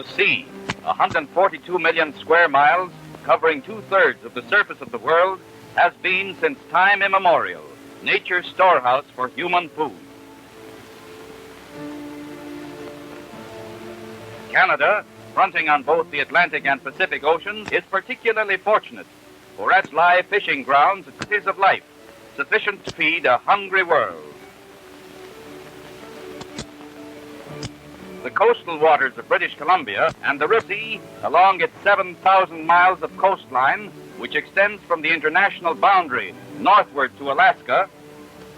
the sea, 142 million square miles, covering 2/3 of the surface of the world, has been since time immemorial nature's storehouse for human food. Canada, fronting on both the Atlantic and Pacific Oceans, is particularly fortunate, for its lie fishing grounds of life, sufficient to feed a hungry world. The coastal waters of British Columbia and the River Sea, along its 7,000 miles of coastline, which extends from the international boundary northward to Alaska,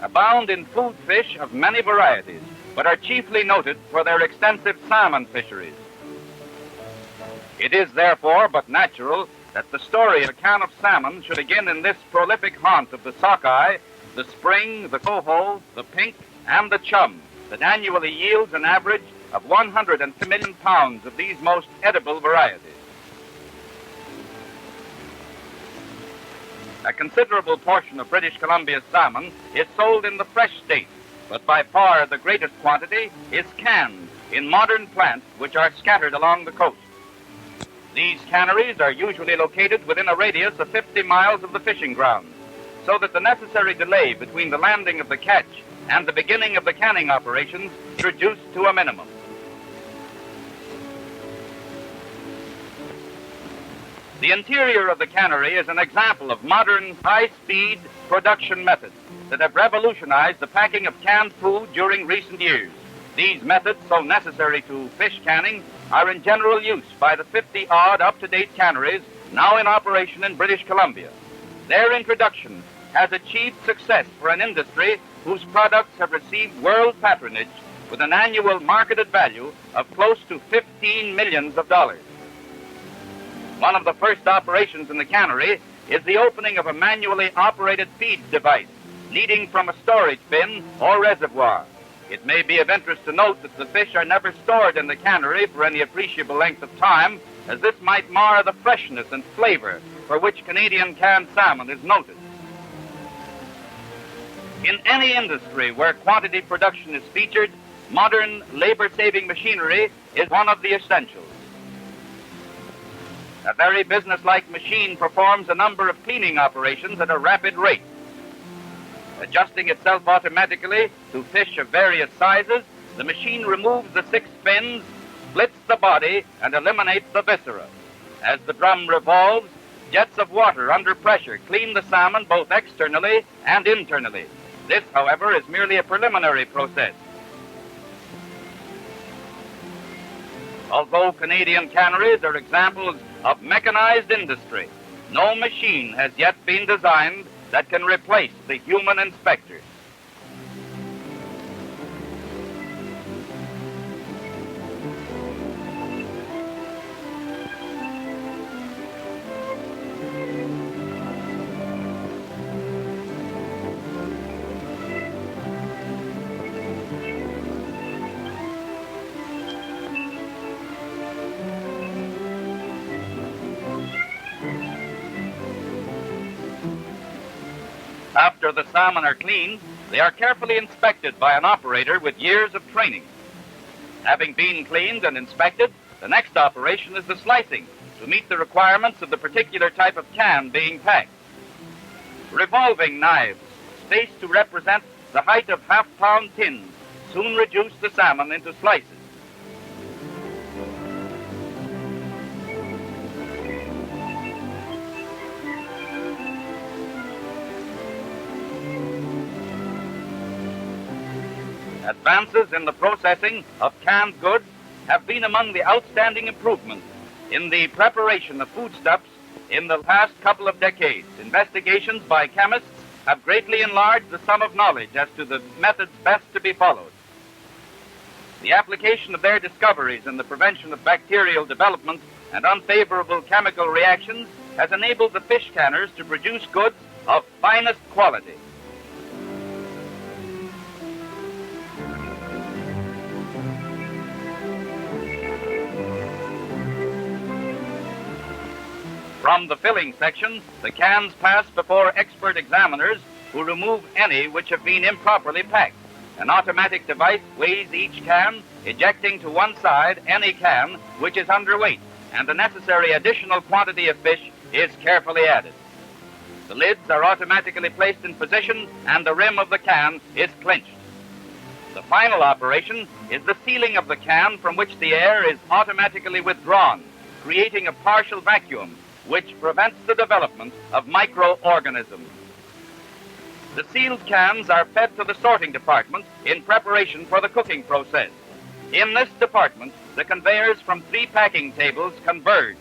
abound in food fish of many varieties, but are chiefly noted for their extensive salmon fisheries. It is therefore but natural that the story of a can of salmon should begin in this prolific haunt of the sockeye, the spring, the coho, the pink, and the chum, that annually yields an average of 150 million pounds of these most edible varieties. A considerable portion of British Columbia's salmon is sold in the fresh state, but by far the greatest quantity is canned in modern plants which are scattered along the coast. These canneries are usually located within a radius of 50 miles of the fishing grounds, so that the necessary delay between the landing of the catch and the beginning of the canning operations is reduced to a minimum. The interior of the cannery is an example of modern high-speed production methods that have revolutionized the packing of canned food during recent years. These methods, so necessary to fish canning, are in general use by the 50-odd up-to-date canneries now in operation in British Columbia. Their introduction has achieved success for an industry whose products have received world patronage with an annual marketed value of close to $15 million. One of the first operations in the cannery is the opening of a manually operated feed device leading from a storage bin or reservoir. It may be of interest to note that the fish are never stored in the cannery for any appreciable length of time, as this might mar the freshness and flavor for which Canadian canned salmon is noted. In any industry where quantity production is featured, modern labor-saving machinery is one of the essentials. A very business-like machine performs a number of cleaning operations at a rapid rate. Adjusting itself automatically to fish of various sizes, the machine removes the 6 fins, splits the body, and eliminates the viscera. As the drum revolves, jets of water under pressure clean the salmon both externally and internally. This, however, is merely a preliminary process. Although Canadian canneries are examples of mechanized industry, no machine has yet been designed that can replace the human inspector. After the salmon are cleaned, they are carefully inspected by an operator with years of training. Having been cleaned and inspected, the next operation is the slicing to meet the requirements of the particular type of can being packed. Revolving knives, spaced to represent the height of half-pound tins, soon reduce the salmon into slices. Advances in the processing of canned goods have been among the outstanding improvements in the preparation of foodstuffs in the past couple of decades. Investigations by chemists have greatly enlarged the sum of knowledge as to the methods best to be followed. The application of their discoveries in the prevention of bacterial development and unfavorable chemical reactions has enabled the fish canners to produce goods of finest quality. From the filling section, the cans pass before expert examiners who remove any which have been improperly packed. An automatic device weighs each can, ejecting to one side any can which is underweight, and the necessary additional quantity of fish is carefully added. The lids are automatically placed in position and the rim of the can is clinched. The final operation is the sealing of the can, from which the air is automatically withdrawn, creating a partial vacuum which prevents the development of microorganisms. The sealed cans are fed to the sorting department in preparation for the cooking process. In this department, the conveyors from 3 packing tables converge.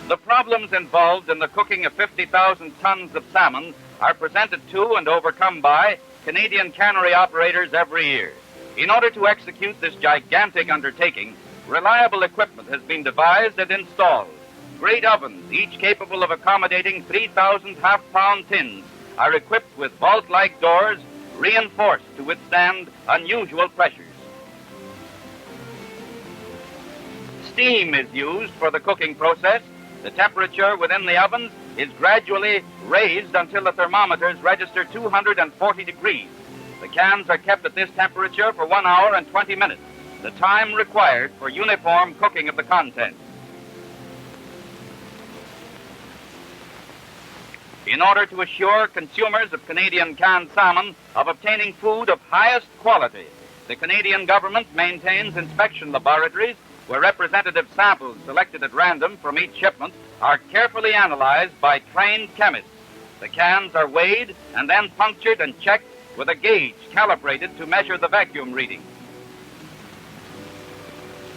The problems involved in the cooking of 50,000 tons of salmon are presented to and overcome by Canadian cannery operators every year. In order to execute this gigantic undertaking, reliable equipment has been devised and installed. Great ovens, each capable of accommodating 3,000 half-pound tins, are equipped with vault-like doors reinforced to withstand unusual pressures. Steam is used for the cooking process. The temperature within the ovens is gradually raised until the thermometers register 240 degrees. The cans are kept at this temperature for 1 hour and 20 minutes, the time required for uniform cooking of the contents. In order to assure consumers of Canadian canned salmon of obtaining food of highest quality, the Canadian government maintains inspection laboratories where representative samples selected at random from each shipment are carefully analyzed by trained chemists. The cans are weighed and then punctured and checked with a gauge calibrated to measure the vacuum reading.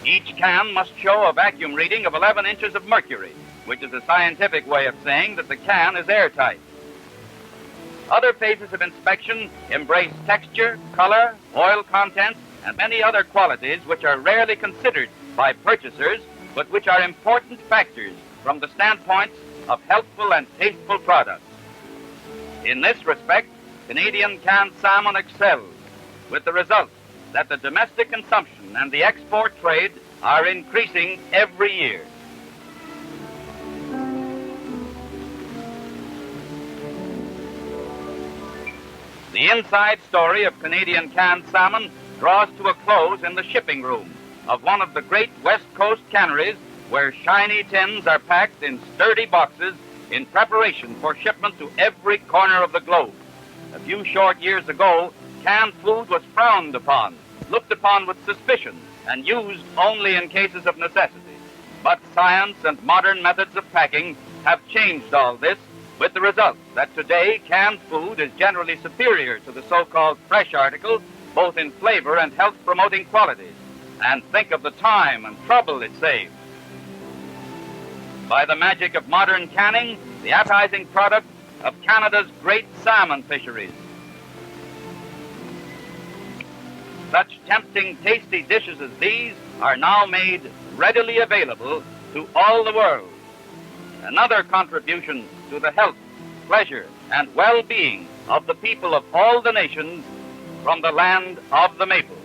Each can must show a vacuum reading of 11 inches of mercury, which is a scientific way of saying that the can is airtight. Other phases of inspection embrace texture, color, oil contents, and many other qualities which are rarely considered by purchasers, but which are important factors from the standpoints of healthful and tasteful products. In this respect, Canadian canned salmon excels, with the result that the domestic consumption and the export trade are increasing every year. The inside story of Canadian canned salmon draws to a close in the shipping room of one of the great West Coast canneries, where shiny tins are packed in sturdy boxes in preparation for shipment to every corner of the globe. A few short years ago, canned food was frowned upon, looked upon with suspicion, and used only in cases of necessity. But science and modern methods of packing have changed all this, with the result that today canned food is generally superior to the so-called fresh article, both in flavor and health-promoting qualities. And think of the time and trouble it saves. By the magic of modern canning, the appetizing product of Canada's great salmon fisheries. Such tempting, tasty dishes as these are now made readily available to all the world. Another contribution to the health, pleasure, and well-being of the people of all the nations from the land of the maple.